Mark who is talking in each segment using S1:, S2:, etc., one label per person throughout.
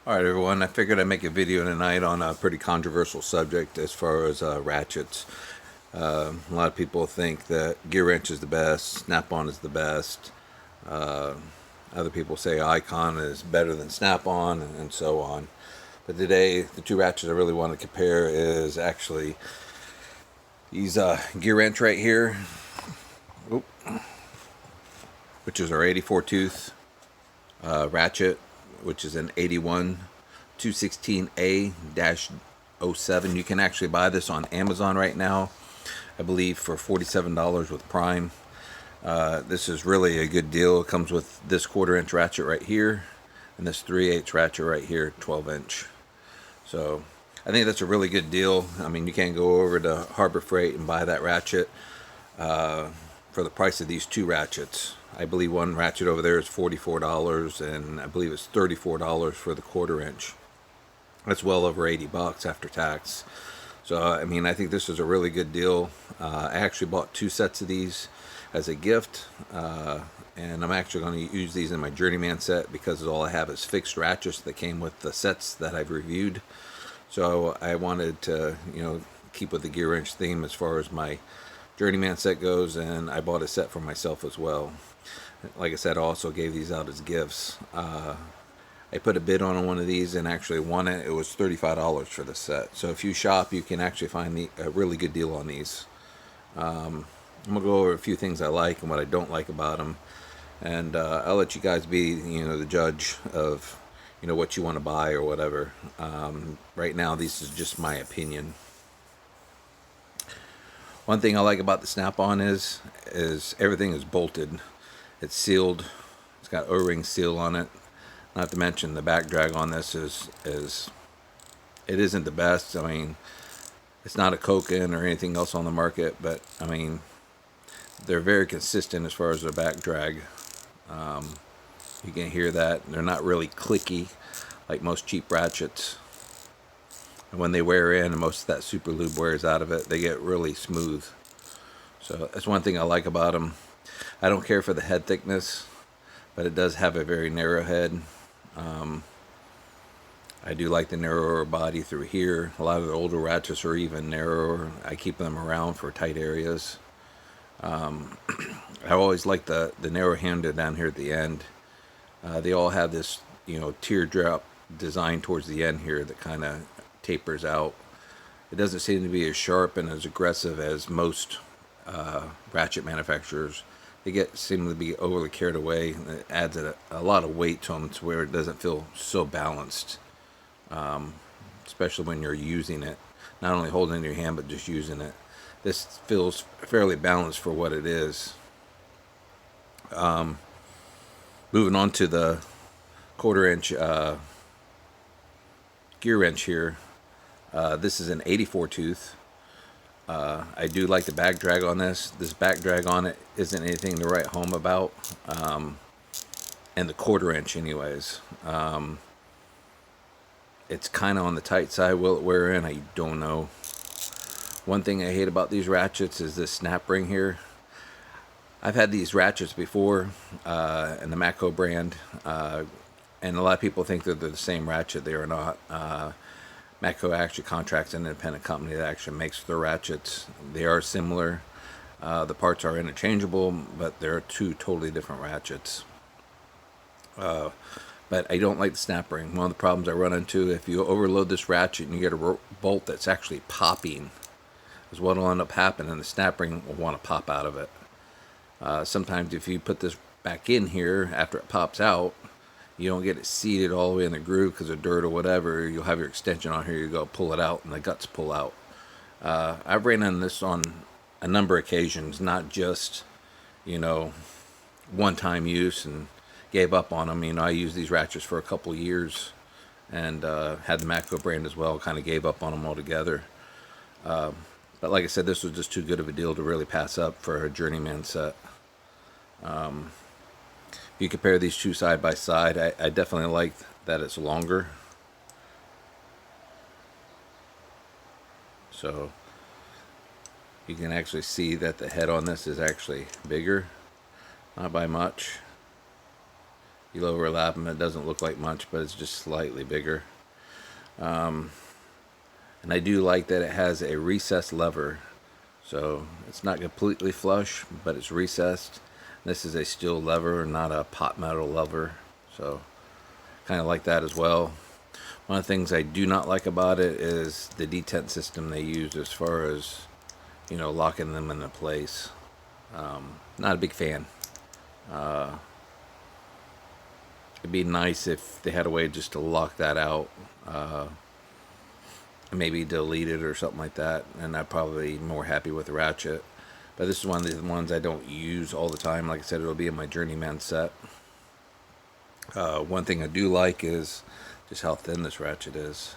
S1: Alright everyone, I figured I'd make a video tonight on a pretty controversial subject as far as ratchets. A lot of people think that Gearwrench is the best, Snap-on is the best. Other people say Icon is better than Snap-on, and so on. But today, the two ratchets I really want to compare is actually these Gearwrench right here, which is our 84 tooth ratchet, which is an 81 216A-07. You can actually buy this on Amazon right now, I believe for $47 with Prime. This is really a good deal. It comes with this 1/4-inch ratchet right here and this 3/8 ratchet right here, 12-inch. So I think that's a really good deal. I mean, you can't go over to Harbor Freight and buy that ratchet for the price of these two ratchets. I believe one ratchet over there is $44, and I believe it's $34 for the 1/4-inch. That's well over 80 bucks after tax. So I mean, I think this is a really good deal. I actually bought 2 sets of these as a gift, and I'm actually going to use these in my Journeyman set because all I have is fixed ratchets that came with the sets that I've reviewed. So I wanted to, keep with the Gearwrench theme as far as my Journeyman set goes, and I bought a set for myself as well. Like I said, I also gave these out as gifts. I put a bid on one of these and actually won it. It was $35 for the set. So if you shop, you can actually find a really good deal on these. I'm going to go over a few things I like and what I don't like about them. And I'll let you guys be, the judge of, what you want to buy or whatever. Right now, this is just my opinion. One thing I like about the Snap-on is everything is bolted. It's sealed. It's got O-ring seal on it. Not to mention the back drag on this is it isn't the best. I mean, it's not a Koken or anything else on the market, but I mean, they're very consistent as far as their back drag. You can hear that. They're not really clicky like most cheap ratchets. And when they wear in and most of that super lube wears out of it, they get really smooth. So that's one thing I like about them. I don't care for the head thickness, but it does have a very narrow head. I do like the narrower body through here. A lot of the older ratchets are even narrower. I keep them around for tight areas. I always like the narrow handle down here at the end. They all have this, teardrop design towards the end here that kind of tapers out. It doesn't seem to be as sharp and as aggressive as most ratchet manufacturers. They seem to be overly carried away. It adds a lot of weight to them to where it doesn't feel so balanced, especially when you're using it. Not only holding it in your hand, but just using it. This feels fairly balanced for what it is. Moving on to the 1/4-inch Gearwrench here. This is an 84 tooth. I do like the back drag on this. This back drag on it isn't anything to write home about. And the 1/4-inch anyways. It's kind of on the tight side. Will it wear in? I don't know. One thing I hate about these ratchets is this snap ring here. I've had these ratchets before in the Mako brand. And a lot of people think that they're the same ratchet. They are not. Mako actually contracts an independent company that actually makes their ratchets. They are similar. The parts are interchangeable, but they're two totally different ratchets. But I don't like the snap ring. One of the problems I run into, if you overload this ratchet and you get a bolt that's actually popping, is what will end up happening. The snap ring will want to pop out of it. Sometimes if you put this back in here after it pops out, you don't get it seated all the way in the groove because of dirt or whatever. You'll have your extension on here. You go pull it out, and the guts pull out. I've ran into this on a number of occasions, not just, one-time use and gave up on them. I used these ratchets for a couple years and had the Mako brand as well. Kind of gave up on them altogether. But like I said, this was just too good of a deal to really pass up for a Journeyman set. If you compare these two side by side, I definitely like that it's longer. So you can actually see that the head on this is actually bigger, not by much. You overlap them, it doesn't look like much, but it's just slightly bigger. And I do like that it has a recessed lever, so it's not completely flush, but it's recessed. This is a steel lever, not a pot metal lever, so kind of like that as well. One of the things I do not like about it is the detent system they use as far as, you know, locking them into place. Not a big fan. It'd be nice if they had a way just to lock that out, maybe delete it or something like that, and I'd probably be more happy with the ratchet. But this is one of the ones I don't use all the time. Like I said, it'll be in my journeyman set. One thing I do like is just how thin this ratchet is.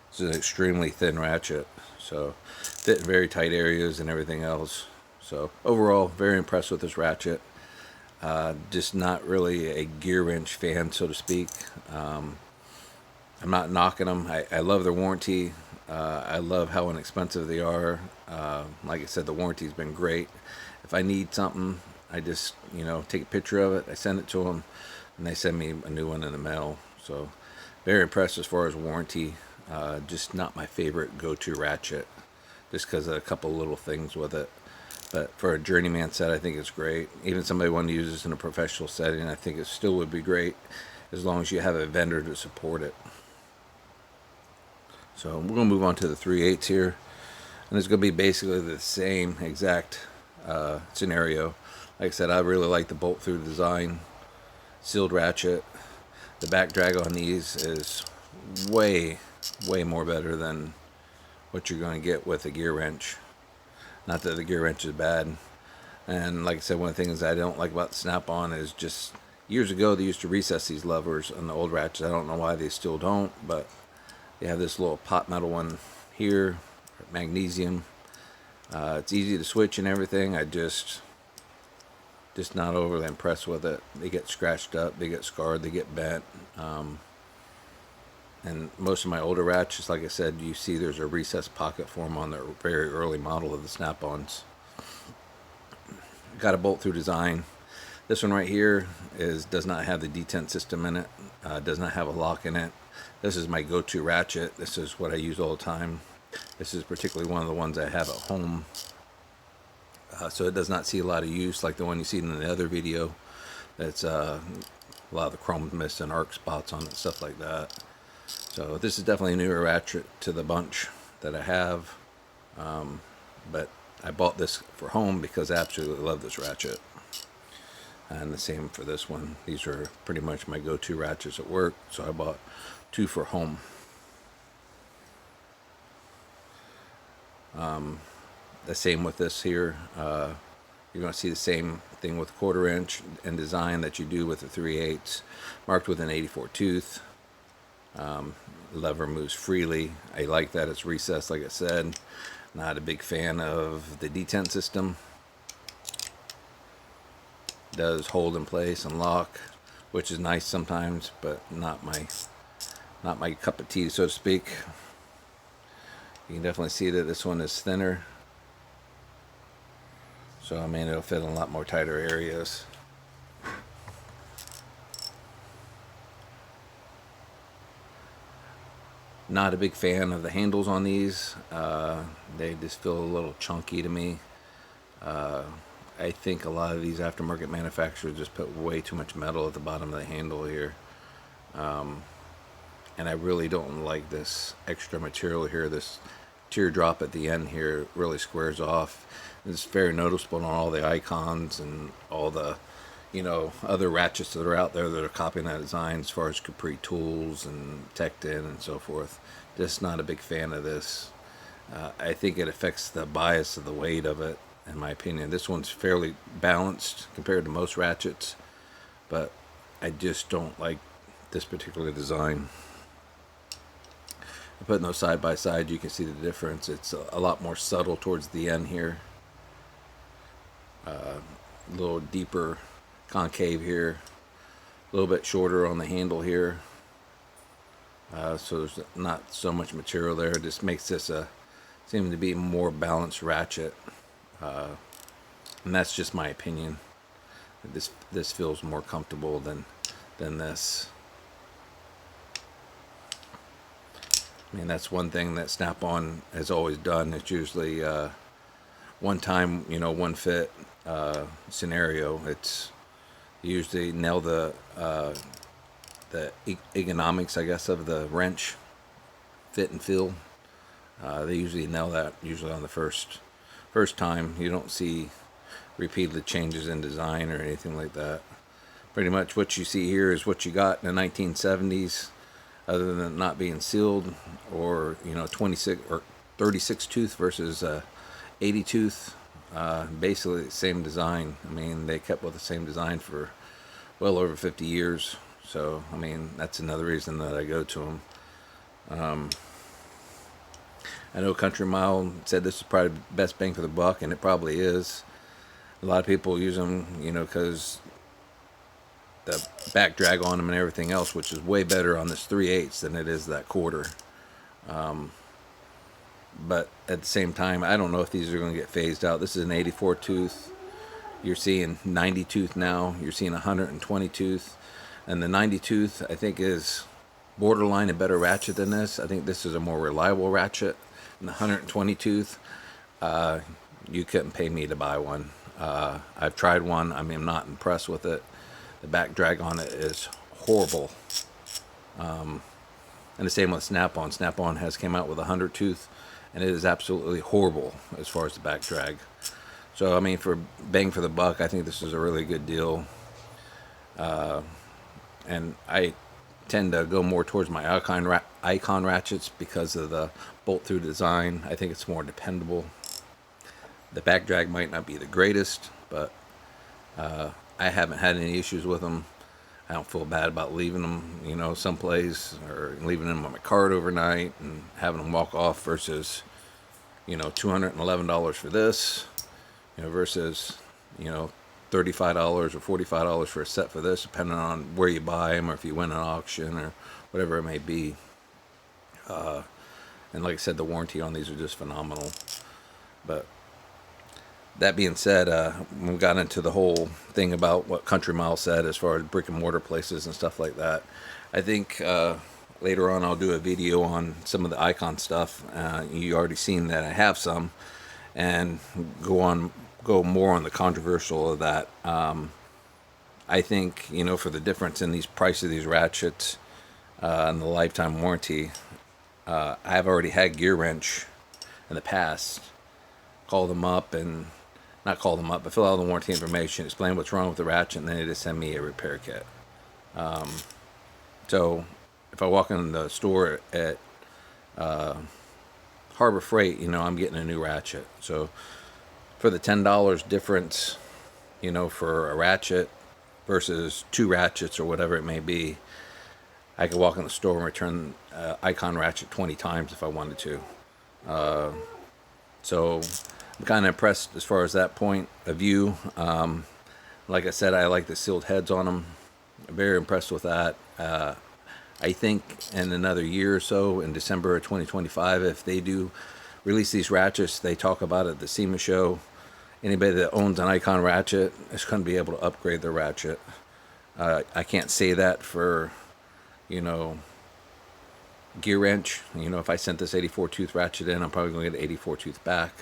S1: It's an extremely thin ratchet, so fit in very tight areas and everything else. So overall, very impressed with this ratchet. Just not really a Gearwrench fan, so to speak. I'm not knocking them. I love their warranty. I love how inexpensive they are. Like I said, the warranty's been great. If I need something, I just, you know, take a picture of it, I send it to them, and they send me a new one in the mail. So very impressed as far as warranty. Just not my favorite go-to ratchet, just because of a couple little things with it. But for a journeyman set, I think it's great. Even somebody wanting to use this in a professional setting, I think it still would be great, as long as you have a vendor to support it. So we're going to move on to the 3/8 here, and it's going to be basically the same exact scenario. Like I said, I really like the bolt through design, sealed ratchet. The back drag on these is way more better than what you're going to get with a Gearwrench. Not that the Gearwrench is bad. And like I said, one of the things I don't like about the snap-on is just years ago they used to recess these levers on the old ratchets. I don't know why they still don't, but they have this little pot metal one here, magnesium. It's easy to switch and everything. I just not overly impressed with it. They get scratched up, they get scarred, they get bent. And most of my older ratchets, like I said, you see there's a recessed pocket for them on the very early model of the snap-ons. Got a bolt through design. This one right here does not have the detent system in it. Does not have a lock in it. This is my go-to ratchet. This is what I use all the time. This is particularly one of the ones I have at home. So it does not see a lot of use like the one you see in the other video. That's a lot of the chrome mist and arc spots on it, stuff like that. So this is definitely a newer ratchet to the bunch that I have. But I bought this for home because I absolutely love this ratchet. And the same for this one. These are pretty much my go-to ratchets at work, so I bought two for home. The same with this here. You're going to see the same thing with 1/4 inch in design that you do with the 3/8, marked with an 84 tooth. Lever moves freely. I like that it's recessed, like I said. Not a big fan of the detent system. It does hold in place and lock, which is nice sometimes, but not my cup of tea, so to speak. You can definitely see that this one is thinner. So, I mean, it'll fit in a lot more tighter areas. Not a big fan of the handles on these. They just feel a little chunky to me. I think a lot of these aftermarket manufacturers just put way too much metal at the bottom of the handle here. And I really don't like this extra material here. This teardrop at the end here really squares off. It's very noticeable on all the icons and all the, you know, other ratchets that are out there that are copying that design, as far as Capri Tools and Tecton and so forth. Just not a big fan of this. I think it affects the bias of the weight of it, in my opinion. This one's fairly balanced compared to most ratchets, but I just don't like this particular design. Putting those side by side, you can see the difference. It's a lot more subtle towards the end here. A little deeper concave here. A little bit shorter on the handle here. So there's not so much material there. It just makes this seem to be a more balanced ratchet. And that's just my opinion. This feels more comfortable than this. I mean, that's one thing that Snap-on has always done. It's usually one time, you know, one fit scenario. It's usually nail the ergonomics, I guess, of the wrench fit and feel. They usually nail that usually on the first time. You don't see repeated changes in design or anything like that. Pretty much what you see here is what you got in the 1970s, other than not being sealed, or, you know, 26 or 36 tooth versus 80 tooth. Basically the same design. I mean, they kept with the same design for well over 50 years. So, I mean, that's another reason that I go to them. I know Country Mile said this is probably the best bang for the buck, and it probably is. A lot of people use them, you know, because the back drag on them and everything else, which is way better on this 3/8 than it is that quarter. But at the same time, I don't know if these are going to get phased out. This is an 84 tooth. You're seeing 90 tooth now. You're seeing 120 tooth. And the 90 tooth, I think, is borderline a better ratchet than this. I think this is a more reliable ratchet. And the 120 tooth, you couldn't pay me to buy one. I've tried one. I mean, I'm not impressed with it. The back drag on it is horrible. And the same with Snap-on. Snap-on has came out with a 100 tooth, and it is absolutely horrible as far as the back drag. So, I mean, for bang for the buck, I think this is a really good deal. And I tend to go more towards my icon ratchets because of the bolt-through design. I think it's more dependable. The back drag might not be the greatest, but I haven't had any issues with them. I don't feel bad about leaving them, you know, someplace, or leaving them on my cart overnight and having them walk off versus, you know, $211 for this, you know, versus, you know, $35 or $45 for a set for this, depending on where you buy them or if you win an auction or whatever it may be. And like I said, the warranty on these are just phenomenal. But that being said, we got into the whole thing about what Country Mile said as far as brick and mortar places and stuff like that. I think later on I'll do a video on some of the icon stuff. You already seen that I have some, and go more on the controversial of that. I think, you know, for the difference in these price of these ratchets and the lifetime warranty, I've already had Gearwrench in the past. Call them up and not call them up, but fill out the warranty information, explain what's wrong with the ratchet, and then they just send me a repair kit. So if I walk in the store at Harbor Freight, you know, I'm getting a new ratchet. So for the $10 difference, you know, for a ratchet versus two ratchets or whatever it may be, I could walk in the store and return icon ratchet 20 times if I wanted to. So I'm kind of impressed as far as that point of view. Like I said, I like the sealed heads on them. I'm very impressed with that. I think in another year or so, in December of 2025, if they do release these ratchets, they talk about it at the SEMA show. Anybody that owns an icon ratchet is going to be able to upgrade their ratchet. I can't say that for, you know, Gearwrench. You know, if I sent this 84 tooth ratchet in, I'm probably going to get an 84 tooth back.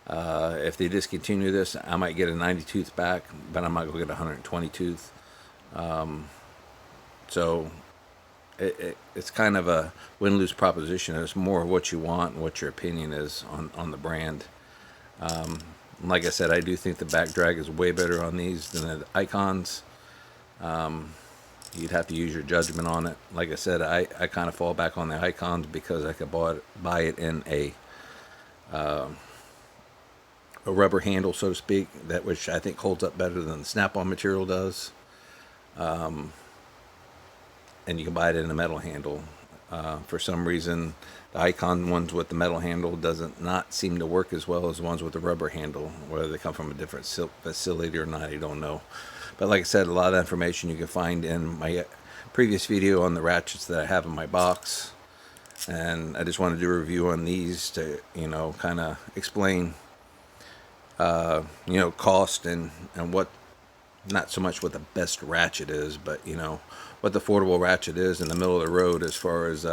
S1: If they discontinue this, I might get a 90 tooth back, but I'm not going to get a 120 tooth. So it's kind of a win-lose proposition. It's more of what you want and what your opinion is on the brand. Like I said, I do think the back drag is way better on these than the icons. You'd have to use your judgment on it. Like I said, I kind of fall back on the icons because I could buy it in a rubber handle, so to speak, which I think holds up better than the Snap-on material does. And you can buy it in a metal handle. For some reason, the icon ones with the metal handle not seem to work as well as the ones with the rubber handle. Whether they come from a different facility or not, I don't know. But like I said, a lot of information you can find in my previous video on the ratchets that I have in my box. And I just want to do a review on these to, you know, kind of explain, you know, cost and what not so much what the best ratchet is, but you know what the affordable ratchet is in the middle of the road as far as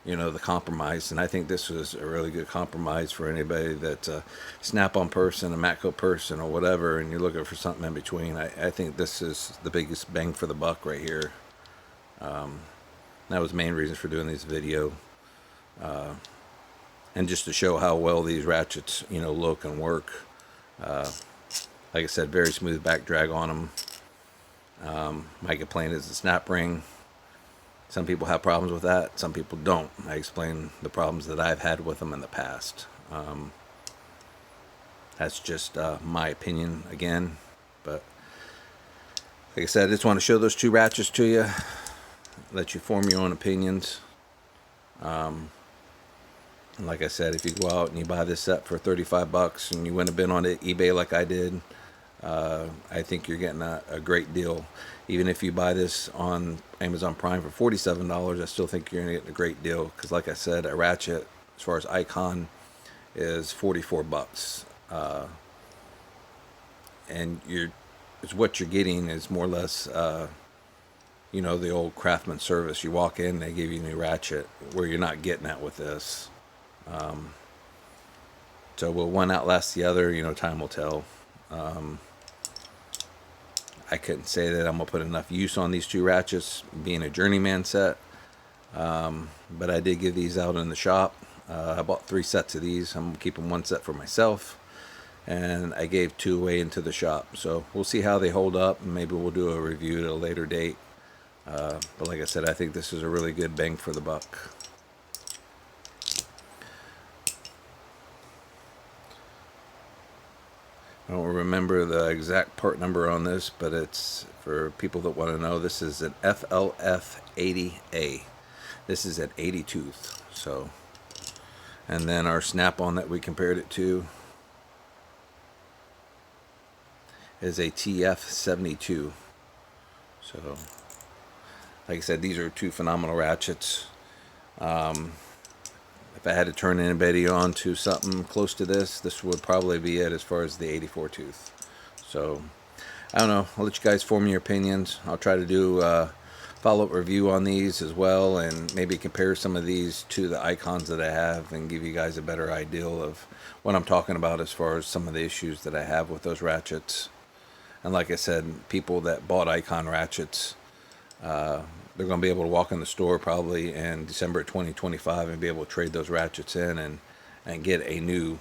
S1: you know, the compromise. And I think this was a really good compromise for anybody that's a Snap-on person, a Matco person, or whatever, and you're looking for something in between. I think this is the biggest bang for the buck right here. That was the main reason for doing this video, and just to show how well these ratchets, you know, look and work. Like I said, very smooth back drag on them. My complaint is the snap ring. Some people have problems with that. Some people don't. I explain the problems that I've had with them in the past. That's just my opinion again. But like I said, I just want to show those two ratchets to you. Let you form your own opinions. And like I said, if you go out and you buy this set for 35 bucks and you win a bid on it eBay like I did, I think you're getting a great deal. Even if you buy this on Amazon Prime for $47, I still think you're going to get a great deal. Because like I said, a ratchet, as far as icon, is 44 bucks. And what you're getting is more or less, you know, the old Craftsman service. You walk in, they give you a new ratchet, where you're not getting that with this. So will one outlast the other? You know, time will tell. I couldn't say that I'm going to put enough use on these two ratchets, being a journeyman set. But I did give these out in the shop. I bought 3 sets of these. I'm keeping 1 set for myself. And I gave 2 away into the shop. So we'll see how they hold up. And maybe we'll do a review at a later date. But like I said, I think this is a really good bang for the buck. I don't remember the exact part number on this, but it's for people that want to know. This is an FLF80A. This is at 80 tooth. So, and then our Snap-on that we compared it to is a TF72. So, like I said, these are 2 phenomenal ratchets. If I had to turn anybody on to something close to this would probably be it as far as the 84 tooth. So, I don't know. I'll let you guys form your opinions. I'll try to do a follow-up review on these as well, and maybe compare some of these to the icons that I have and give you guys a better idea of what I'm talking about as far as some of the issues that I have with those ratchets. And like I said, people that bought icon ratchets, they're going to be able to walk in the store probably in December 2025 and be able to trade those ratchets in and get a new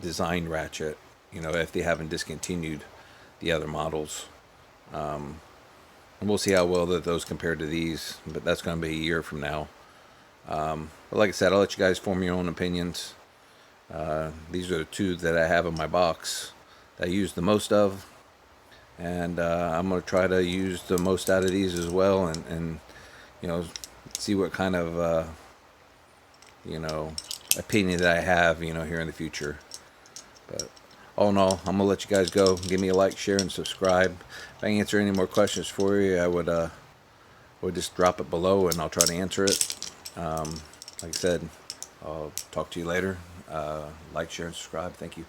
S1: design ratchet, you know, if they haven't discontinued the other models. And we'll see how well that those compare to these, but that's going to be a year from now. But like I said, I'll let you guys form your own opinions. These are the 2 that I have in my box that I use the most of. And I'm going to try to use the most out of these as well, and you know, see what kind of you know, opinion that I have, you know, here in the future. But all in all, I'm gonna let you guys go. Give me a like, share, and subscribe. If I answer any more questions for you, I would just drop it below and I'll try to answer it. Like I said, I'll talk to you later. Like, share, and subscribe. Thank you.